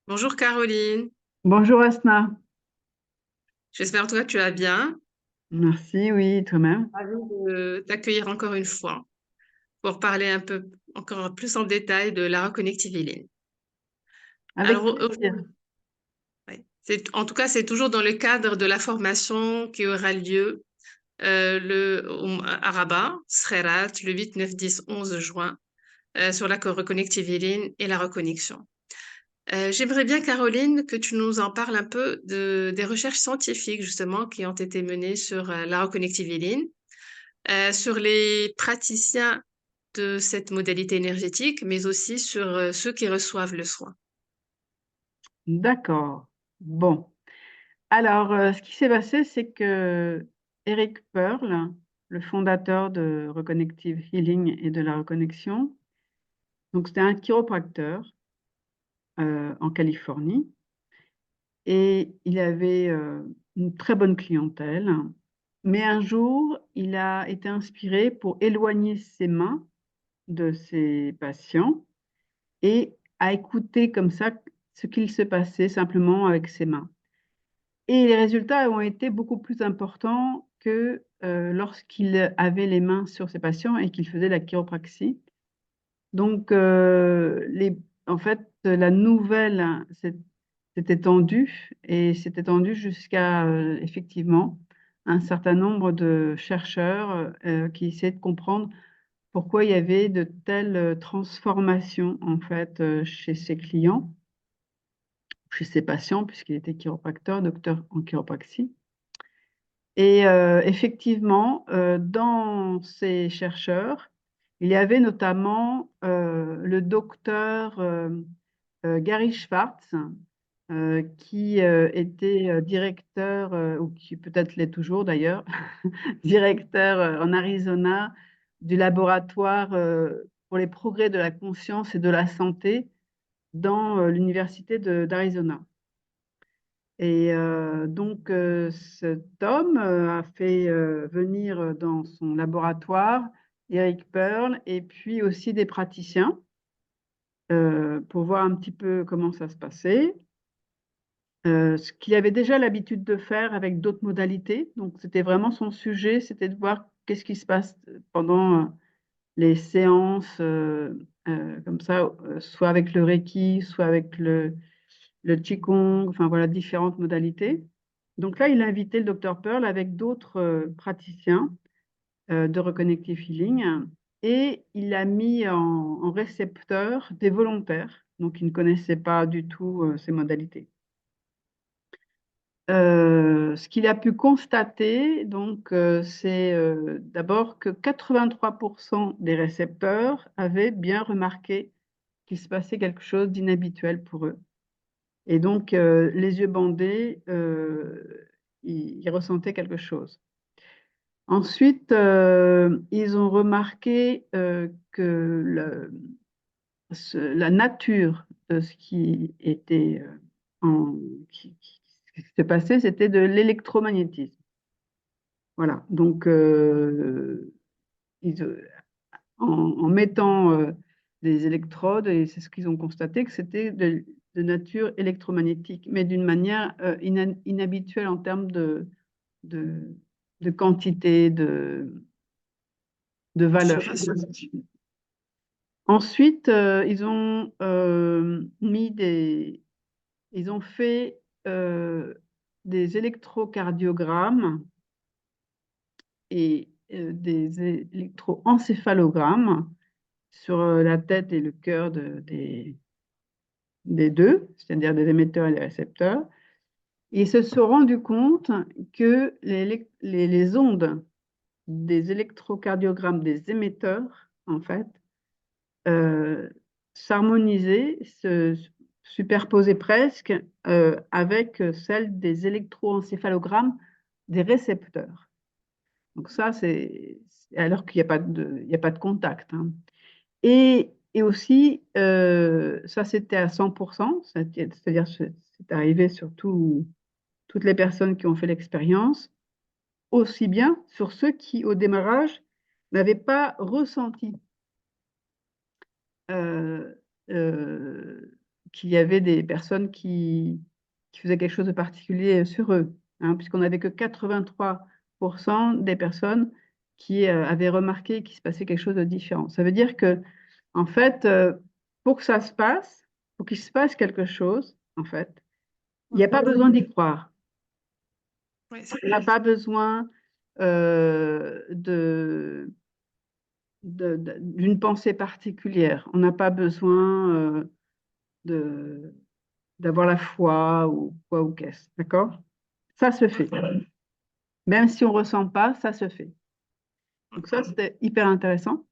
Bonjour Caroline, Bonjour Asna. j'espère que toi tu vas bien. Merci, oui, toi-même. Ravie de t'accueillir encore une fois pour parler un peu encore plus en détail de la reconnectivité. Alors, Avec plaisir. ouais, en tout cas, c'est toujours dans le cadre de la formation qui aura lieu à Rabat, Srerat, le 8, 9, 10, 11 juin, sur la reconnectivité et la reconnexion. J'aimerais bien, Caroline, que tu nous en parles un peu des recherches scientifiques justement qui ont été menées sur la reconnectivité sur les praticiens de cette modalité énergétique, mais aussi sur ceux qui reçoivent le soin. D'accord. Bon. Alors, ce qui s'est passé, c'est que Eric Pearl, le fondateur de Reconnective Healing et de la reconnexion, donc c'était un chiropracteur en Californie et il avait une très bonne clientèle. Mais un jour, il a été inspiré pour éloigner ses mains de ses patients et à écouter comme ça ce qu'il se passait simplement avec ses mains. Et les résultats ont été beaucoup plus importants que lorsqu'il avait les mains sur ses patients et qu'il faisait la chiropraxie. Donc, en fait, la nouvelle s'est étendue et s'est étendue jusqu'à effectivement un certain nombre de chercheurs qui essaient de comprendre pourquoi il y avait de telles transformations en fait chez ses clients, chez ses patients, puisqu'il était chiropracteur, docteur en chiropraxie. Et effectivement, dans ces chercheurs, il y avait notamment le docteur Gary Schwartz, qui était directeur, ou qui peut-être l'est toujours d'ailleurs, directeur en Arizona du laboratoire pour les progrès de la conscience et de la santé dans l'université d'Arizona. Et donc, cet homme a fait venir dans son laboratoire Eric Pearl et puis aussi des praticiens pour voir un petit peu comment ça se passait. Ce qu'il avait déjà l'habitude de faire avec d'autres modalités. Donc, c'était vraiment son sujet, c'était de voir qu'est-ce qui se passe pendant les séances comme ça, soit avec le Reiki, soit avec le Qigong, enfin voilà, différentes modalités. Donc là, il a invité le docteur Pearl avec d'autres praticiens de Reconnective Healing et il a mis en récepteur des volontaires, donc ils ne connaissaient pas du tout ces modalités. Ce qu'il a pu constater, donc, c'est d'abord que 83% des récepteurs avaient bien remarqué qu'il se passait quelque chose d'inhabituel pour eux. Et donc, les yeux bandés, ils ressentaient quelque chose. Ensuite, ils ont remarqué que la nature de ce qui était qui se passait, c'était de l'électromagnétisme. Voilà. Donc, ils, en mettant des électrodes, et c'est ce qu'ils ont constaté, que c'était de nature électromagnétique, mais d'une manière inhabituelle en termes de, de quantité, de valeur. Ensuite, ils ont fait des électrocardiogrammes et des électroencéphalogrammes sur la tête et le cœur des deux, c'est-à-dire des émetteurs et des récepteurs. Et ils se sont rendus compte que les ondes des électrocardiogrammes des émetteurs, en fait, euh, s'harmonisaient, se superposaient presque avec celles des électroencéphalogrammes des récepteurs. Donc ça, alors qu'il n'y a pas il y a pas de contact. Hein. Et aussi, ça c'était à 100%, c'est-à-dire c'est arrivé sur toutes les personnes qui ont fait l'expérience, aussi bien sur ceux qui, au démarrage, n'avaient pas ressenti, euh, euh, qu'il y avait des personnes qui faisaient quelque chose de particulier sur eux, hein, puisqu'on n'avait que 83% des personnes qui avaient remarqué qu'il se passait quelque chose de différent. Ça veut dire que, en fait, pour que ça se passe, pour qu'il se passe quelque chose, en fait, il n'y a pas besoin d'y croire. Ouais, On n'a pas besoin d'une pensée particulière. On n'a pas besoin d'avoir la foi ou quoi ou qu'est-ce. D'accord? Ça se fait. Même si on ne ressent pas, ça se fait. Donc ça, c'était hyper intéressant.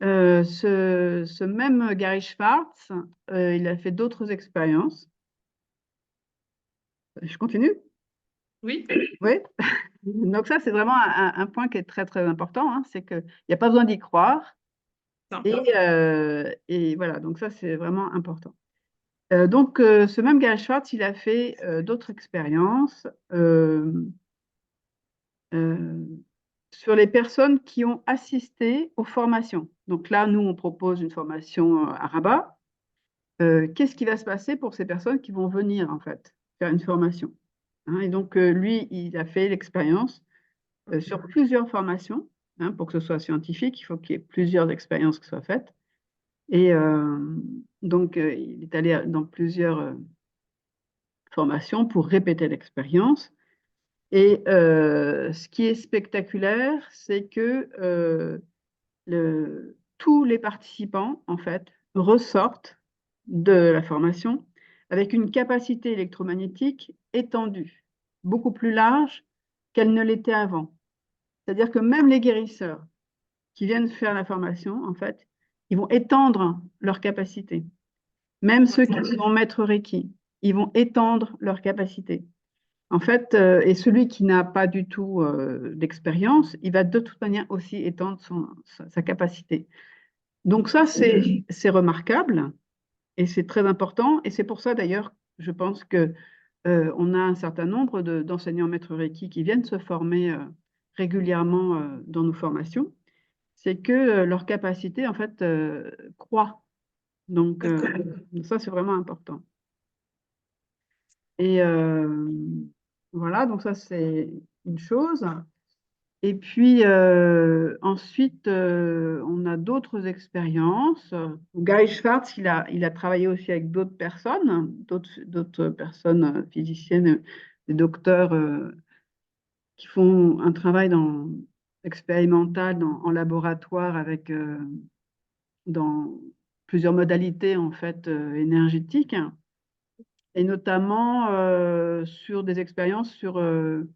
Ce même Gary Schwartz, il a fait d'autres expériences. Je continue? oui, Oui. Donc ça, c'est vraiment un point qui est très, très important, hein, c'est qu'il n'y a pas besoin d'y croire. non, Et voilà, donc ça, c'est vraiment important. Ce même Gary Schwartz, il a fait d'autres expériences euh, sur les personnes qui ont assisté aux formations. Donc là, nous, on propose une formation à Rabat. Qu'est-ce qui va se passer pour ces personnes qui vont venir, en fait, faire une formation? Hein, et donc, lui, il a fait l'expérience sur plusieurs formations. Hein, pour que ce soit scientifique, il faut qu'il y ait plusieurs expériences qui soient faites. Et il est allé dans plusieurs formations pour répéter l'expérience. Et ce qui est spectaculaire, c'est que tous les participants, en fait, ressortent de la formation avec une capacité électromagnétique étendue, beaucoup plus large qu'elle ne l'était avant. C'est-à-dire que même les guérisseurs qui viennent faire la formation, en fait, ils vont étendre leur capacité. Même ceux qui sont maîtres Reiki, ils vont étendre leur capacité. En fait, et celui qui n'a pas du tout d'expérience, il va de toute manière aussi étendre sa capacité. Donc ça, c'est remarquable et c'est très important. Et c'est pour ça, d'ailleurs, je pense que on a un certain nombre d'enseignants maîtres Reiki qui viennent se former régulièrement dans nos formations. C'est que leur capacité, en fait, croît. Donc, ça, c'est vraiment important. Et voilà, donc ça, c'est une chose. Et puis ensuite, on a d'autres expériences. Gary Schwartz, il a travaillé aussi avec d'autres personnes physiciennes, des docteurs qui font un travail expérimental en laboratoire avec dans plusieurs modalités en fait énergétiques et notamment sur des expériences euh,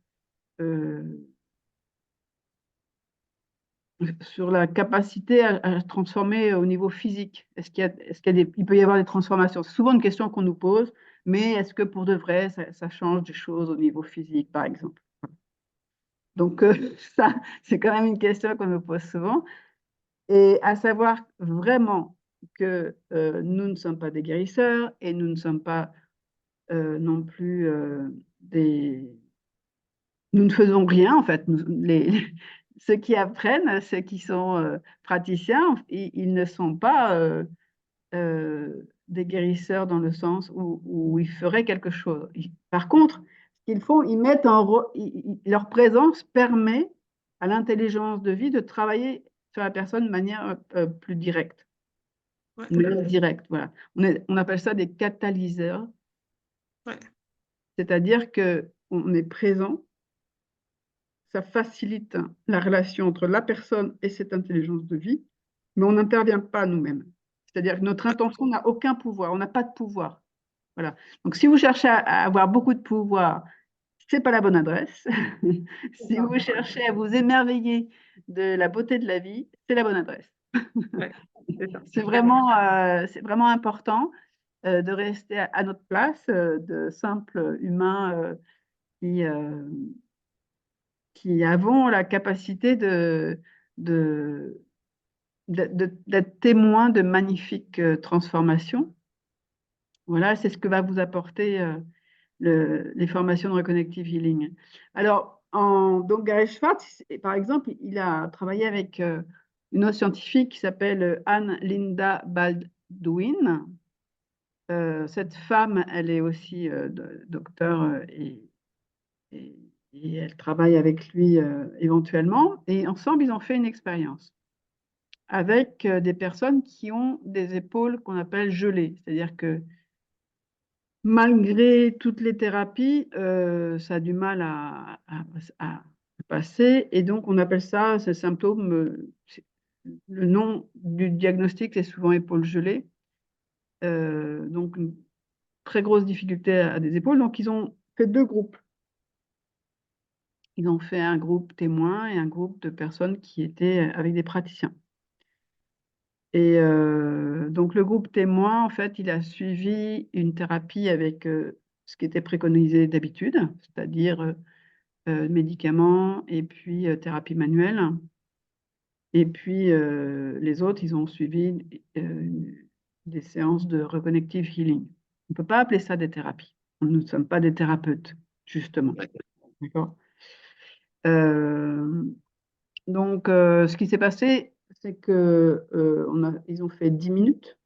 sur la capacité à transformer au niveau physique. Il peut y avoir des transformations? C'est souvent une question qu'on nous pose, mais est-ce que pour de vrai, ça change des choses au niveau physique, par exemple? Donc, ça, c'est quand même une question qu'on nous pose souvent. Et à savoir vraiment que nous ne sommes pas des guérisseurs et nous ne sommes pas non plus des... Nous ne faisons rien, en fait. Ceux qui apprennent, ceux qui sont praticiens, ils ne sont pas des guérisseurs dans le sens où ils feraient quelque chose. Par contre, ce qu'ils font, ils mettent leur présence permet à l'intelligence de vie de travailler sur la personne de manière plus directe. ouais, Directe, voilà. On appelle ça des catalyseurs, ouais, c'est-à-dire que on est présent, ça facilite la relation entre la personne et cette intelligence de vie, mais on n'intervient pas nous-mêmes. C'est-à-dire que notre intention n'a aucun pouvoir, on n'a pas de pouvoir. Voilà. Donc, si vous cherchez à avoir beaucoup de pouvoir, ce n'est pas la bonne adresse. Si vous cherchez à vous émerveiller de la beauté de la vie, c'est la bonne adresse. ouais, c'est ça. C'est vraiment important de rester à notre place, de simples humains qui, qui avons la capacité de, d'être témoins de magnifiques transformations. Voilà, c'est ce que va vous apporter les formations de Reconnective Healing. Alors, donc Gary Schwartz, par exemple, il a travaillé avec une autre scientifique qui s'appelle Anne Linda Baldwin. Cette femme, elle est aussi docteur et- et elle travaille avec lui éventuellement. Et ensemble, ils ont fait une expérience avec des personnes qui ont des épaules qu'on appelle gelées. C'est-à-dire que malgré toutes les thérapies, ça a du mal à passer. Et donc, on appelle ça, ce symptôme, le nom du diagnostic, c'est souvent épaule gelée. Donc, une très grosse difficulté à des épaules. Donc, ils ont fait deux groupes. Ils ont fait un groupe témoin et un groupe de personnes qui étaient avec des praticiens. Et donc, le groupe témoin, en fait, il a suivi une thérapie avec ce qui était préconisé d'habitude, c'est-à-dire médicaments et puis thérapie manuelle. Et puis, les autres, ils ont suivi des séances de reconnective healing. On ne peut pas appeler ça des thérapies. Nous ne sommes pas des thérapeutes, justement. D'accord. D'accord. Euh, donc, ce qui s'est passé, c'est que ils ont fait 10 minutes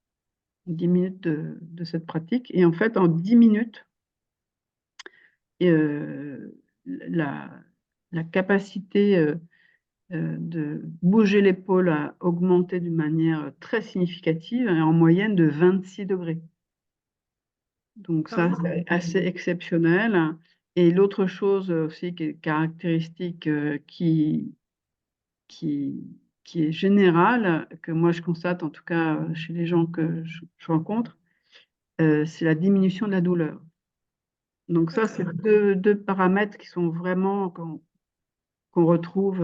de cette pratique. Et en fait, en 10 minutes, euh, la, la capacité de bouger l'épaule a augmenté d'une manière très significative, et en moyenne de 26 degrés. Donc Ah ça, bon? c'est assez exceptionnel. Et l'autre chose aussi qui est caractéristique, qui, qui est générale, que moi je constate en tout cas chez les gens que je rencontre, c'est la diminution de la douleur. Donc ça, c'est D'accord. deux paramètres qui sont vraiment qu'on retrouve,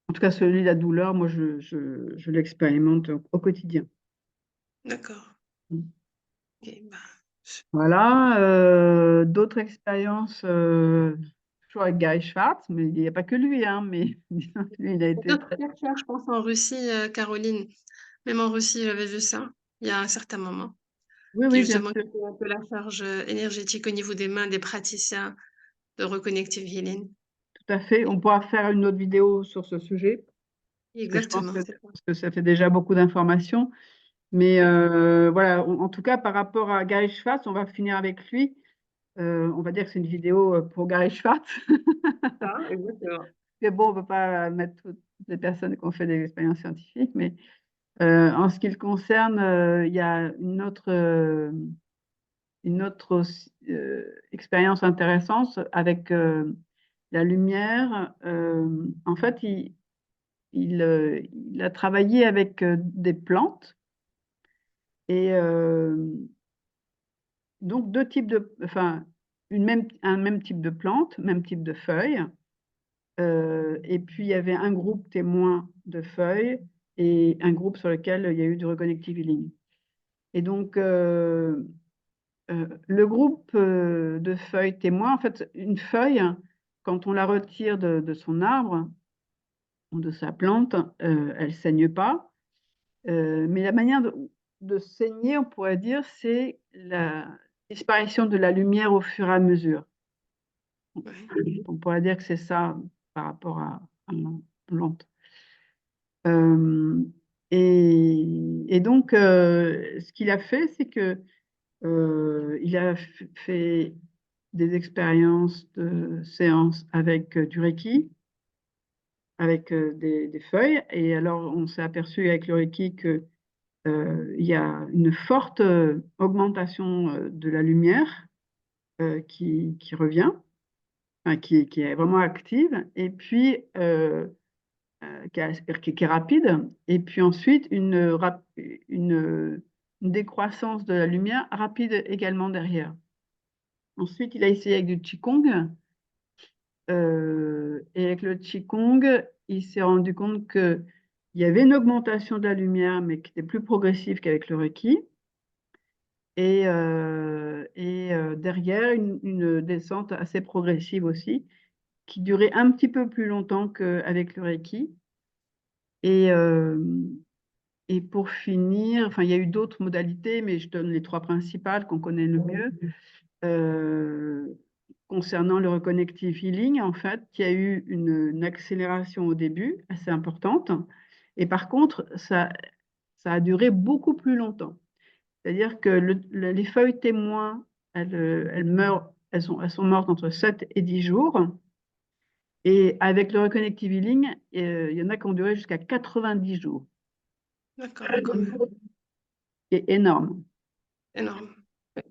en tout cas celui de la douleur, moi je l'expérimente au quotidien. D'accord. Ok, bah, Voilà, d'autres expériences, toujours avec Gary Schwartz, mais il n'y a pas que lui, hein, mais disons que lui, il a il y a été d'autres très... chercheurs, je pense, en Russie, Caroline. Même en Russie, j'avais vu ça il y a un certain moment. Oui, Qui oui, bien justement sûr, qui fait un peu la charge énergétique au niveau des mains des praticiens de Reconnective Healing. tout à fait. On pourra faire une autre vidéo sur ce sujet, parce que je pense Exactement, que, c'est ça. parce que ça fait déjà beaucoup d'informations. Mais Oui, voilà, en tout cas, par rapport à Gary Schwartz, on va finir avec lui. On va dire que c'est une vidéo pour Gary Schwartz. ça, exactement. Mais bon, on ne peut pas mettre toutes les personnes qui ont fait des expériences scientifiques. Mais en ce qui le concerne, il y a une autre expérience intéressante avec la lumière. En fait, il a travaillé avec des plantes et donc deux types enfin, un même type de plante, même type de feuilles. Et puis, il y avait un groupe témoin de feuilles et un groupe sur lequel il y a eu du reconnective healing. Et donc, le groupe de feuilles témoins, en fait, une feuille, quand on la retire de son arbre ou de sa plante, elle ne saigne pas. Mais la manière de saigner, on pourrait dire, c'est la disparition de la lumière au fur et à mesure. Oui, On pourrait dire que c'est ça par rapport à la plante. Euh, et donc, ce qu'il a fait, c'est que il a fait des expériences de séances avec du Reiki, avec des feuilles. Et alors, on s'est aperçu avec le Reiki que il y a une forte augmentation de la lumière qui revient, enfin, qui est vraiment active, et puis qui est rapide, et puis ensuite une décroissance de la lumière rapide également derrière. Ensuite, il a essayé avec du Qigong, et avec le Qigong, il s'est rendu compte qu'il y avait une augmentation de la lumière, mais qui était plus progressive qu'avec le Reiki. Et derrière, une descente assez progressive aussi, qui durait un petit peu plus longtemps qu'avec le Reiki. Et, euh, et pour finir, enfin, il y a eu d'autres modalités, mais je donne les trois principales qu'on connaît le mieux. Euh, Concernant le reconnective healing, en fait, il y a eu une accélération au début, assez importante. Et par contre, ça a duré beaucoup plus longtemps. C'est-à-dire que les feuilles témoins, elles meurent, elles sont mortes entre 7 et 10 jours. Et avec le Reconnective Healing, il y en a qui ont duré jusqu'à 90 jours. D'accord, quand même. C'est énorme. Énorme.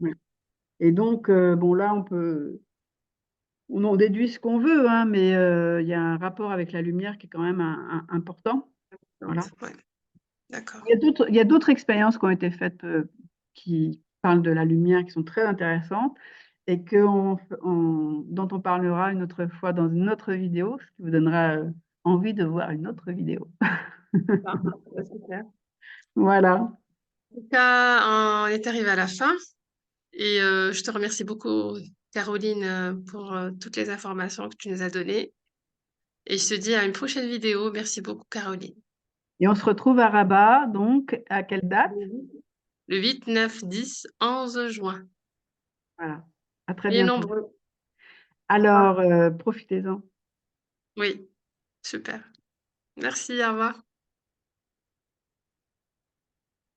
Ouais. Et donc, bon, là, on en déduit ce qu'on veut, hein, mais il y a un rapport avec la lumière qui est quand même important. Voilà. Ouais, d'accord. Il y a d'autres expériences qui ont été faites qui parlent de la lumière, qui sont très intéressantes et dont on parlera une autre fois dans une autre vidéo, ce qui vous donnera envie de voir une autre vidéo. Ah, ouais, super. Voilà. En tout cas, on est arrivé à la fin et je te remercie beaucoup, Caroline, pour toutes les informations que tu nous as données. Et je te dis à une prochaine vidéo. Merci beaucoup, Caroline. Et on se retrouve à Rabat, donc à quelle date? Le 8, 9, 10, 11 juin. Voilà. À très Et bientôt. nombreux. Alors, profitez-en. Oui, super. Merci, au revoir.